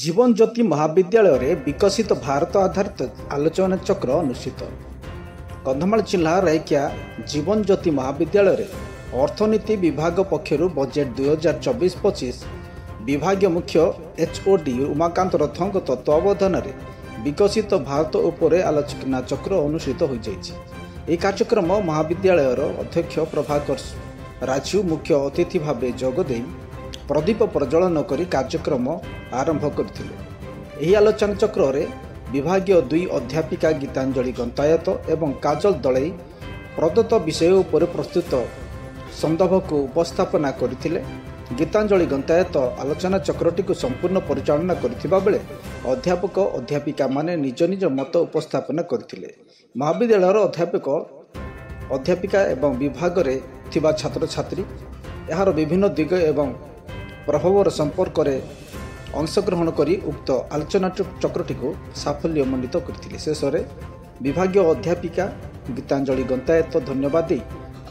जीवन ज्योति महाविद्यालय रे विकसित भारत आधारित आलोचना चक्र अनुष्ठित। कंधमाल जिला रायकिया जीवन ज्योति महाविद्यालय रे अर्थनीति विभाग पक्षरु बजेट 2024-25 विभाग मुख्य एचओडी उमाकांत रथंक तत्वावधान रे विकसित भारत उपरे आलोचना चक्र अनुष्ठित हो जाइछि। ଏହି କାର୍ଯ୍ୟକ୍ରମ महाविद्यालयर अध्यक्ष प्रभाकर राजू मुख्य अतिथि भाव जोगदे प्रदीप प्रज्वलन करी कार्यक्रम आरंभ करथिले। ଏହି आलोचना चक्र रे विभागीय 2 अध्यापिका गीतांजलि गंतायत एवं काजल दलई प्रदत्त विषय उपर प्रस्तुत संदर्भ को उपस्थापना करथिले। गीतांजलि गंतायत आलोचना चक्रटी को संपूर्ण परिचालना करथिबा बेले अध्यापक अध्यापिका माने निज निज मत उपस्थापना करथिले। महाविद्यालयर अध्यापिका एवं विभाग रे थिबा छात्र छात्री यार विभिन्न दिग एवं प्रभावर संपर्क में अंशग्रहण करी उक्त आलोचना चक्रटी को साफल्यमंडित करथिले। शेष में विभागीय अध्यापिका गीतांजलि गंतायत धन्यवाद दे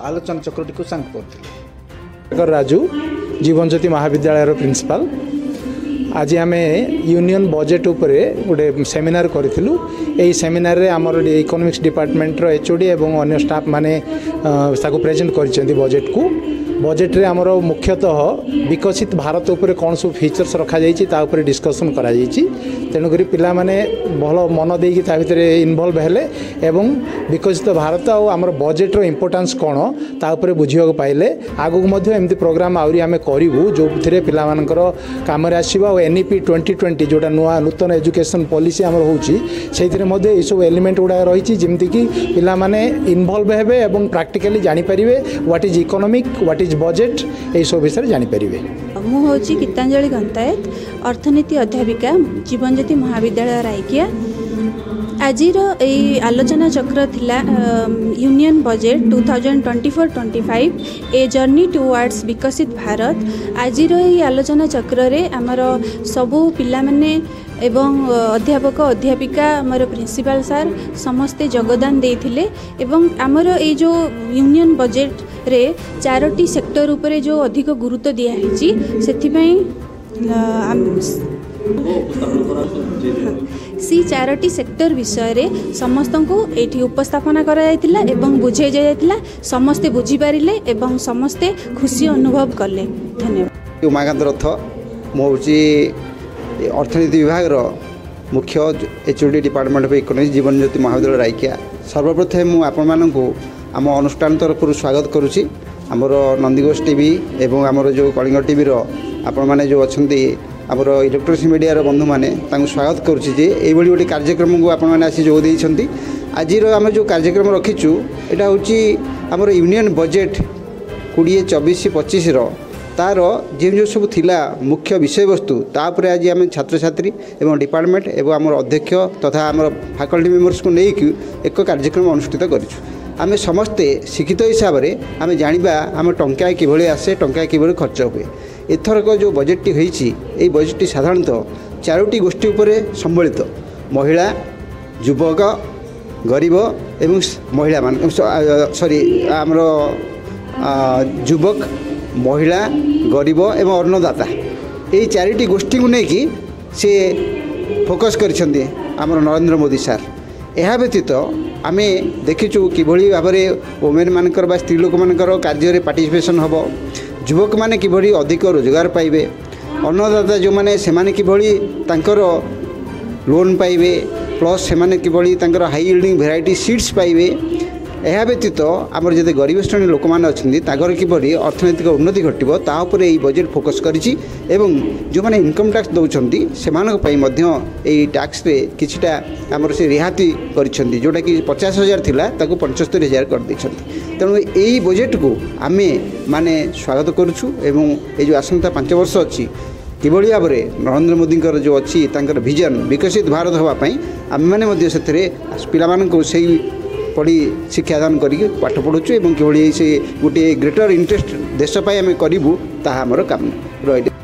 आलोचना चक्रटी को सांग करथिले। राजू जीवन ज्योति महाविद्यालय प्रिंसिपाल आज आम यूनियन बजेट उपरे गोटे सेमिनार करूँ। यही सेमिनार रे आमर इकोनॉमिक्स डिपार्टमेंट रो एचओडी एवं अन्य स्टाफ माने प्रेजेंट कर बजेट को। बजेट रे आमर मुख्यतः विकसित भारत उपरे कौन सब फीचर्स रखा जाइए डिस्कसन करा तेणुक पिला माने भल मन देकी ता भितर इनवल्व हेले एवं विकसित भारत आमर बजेट रो इम्पोर्टेंस कौन ता उपरे बुझिया पाइले। आगु मध्य एमती प्रोग्राम आउरी आमे करिवु जो थिरे पिला मानकर काम रे आसीबा और एनईपी 2020 जोटा नुआ नूतन एजुकेशन पॉलिसी आमर होउची सेथिरे मध्य ए सब एलिमेंट गुडा रहिची जेमति कि पिला माने इनवल्व हेबे एवं प्रैक्टिकली जानि परिबे what is economic what is budget ए सब विषय जानि परिबे। मु होची गीतांजलि गंतायत अर्थनीति अध्यापिका जीवन ज्योति महाविद्यालय रायकिया। आजिर यही आलोचना चक्र थिला union budget 2024-25 a journey towards विकसित भारत। आजिर यही आलोचना चक्र रे आमर सबु पिला माने एवं अध्यापक अध्यापिका आमर प्रिंसिपल सर समस्ते योगदान देथिले एवं आमर ए जो यूनियन बजेट रे 4टी सेक्टर उपरे जो अधिक गुरुत्व दिया हिची सेथि पई सी 4टी सेक्टर विषय रे समस्त को एठी उपस्थापना करा जायतिला एवं बुझाई जायतिला। समस्ते बुझी पारिले एवं समस्ते खुशी अनुभव करले। धन्यवाद। उमाकांत रथ मोची अर्थनीति विभाग रो मुख्य HOD department of economics Jeevan Jyoti महाविद्यालय रायकिया। सर्वप्रथम मु आपण माननकु आम अनुष्ठान तरफ स्वागत करुच्ची। आमर नंदीघोष टीवी एवं आमर जो कलिंग टीवी रो आपण माने जो अछंती आमर इलेक्ट्रोनिक्स मीडिया रो बंधु माने तांको स्वागत करुच्ची जे एई भली गोटे कार्यक्रम को आपण माने आसी जोग देइछंती। आजिर आम जो कार्यक्रम रखीचु एटा होची आमर यूनियन बजेट 2024-25 रो तार जो सब थिला मुख्य विषय वस्तु तापर आज आम छात्र छात्री एवं डिपार्टमेंट एवं आमर अध्यक्ष तथा आमर फैकल्टी मेंबर्स को लेकिन एक कार्यक्रम अनुष्ठित करूँ। आम समस्ते शिक्षित हिसाब से आम जाना आम टंका किभली आसे टंका किभली खर्च हुए। एथरक जो बजेटटी होईची ए बजेटटी साधारणतः 4टी गोष्ठी उपरे सम्मिलित महिला युवक गरीब एवं महिला मान सॉरी आमर युवक महिला गरीब एवं अन्नदाता यही 4टी गोष्ठी को लेकिन से फोकस करिसेंती आमर नरेंद्र मोदी सार। यह व्यतीत आम देखीचु किभली भाव में वोमेन मानकर बा स्त्री लोक मानकर कार्य पार्टिसिपेशन हम युवक माने किभली अधिक रोजगार पाइबे अन्नदाता जो माने सेमाने किभली तांकर लोन पाइबे प्लस सेमाने किभली तांकर हाई यील्डिंग वेराइटी सीड्स पाइबे। यह व्यतीत आमर जब गरीब श्रेणी लोक मैंने अच्छा किपरि अर्थनैतिक उन्नति घटो तापर यही बजेट फोकस करिछि एवं जो मैंने इनकम टैक्स दौरान से टैक्स रे किछिटा आमर से रिहाती करिसेंती जोटा कि 50,000 थिला ताकू 75,000 कर दैछंती। तेणु यही बजेट को आम माने स्वागत करुछु एवं ये जो आसंता 5 वर्ष अच्छी किभली भाव में नरेंद्र मोदी जो अच्छी तांकर विजन विकसित भारत होगापाई आम मैंने से पिला से पढ़ी शिक्षादान करी पाठ पढ़ुचु एवं किभली से गोटे ग्रेटर इंटरेस्ट देश आम करूँ ताहा आमर काम रही।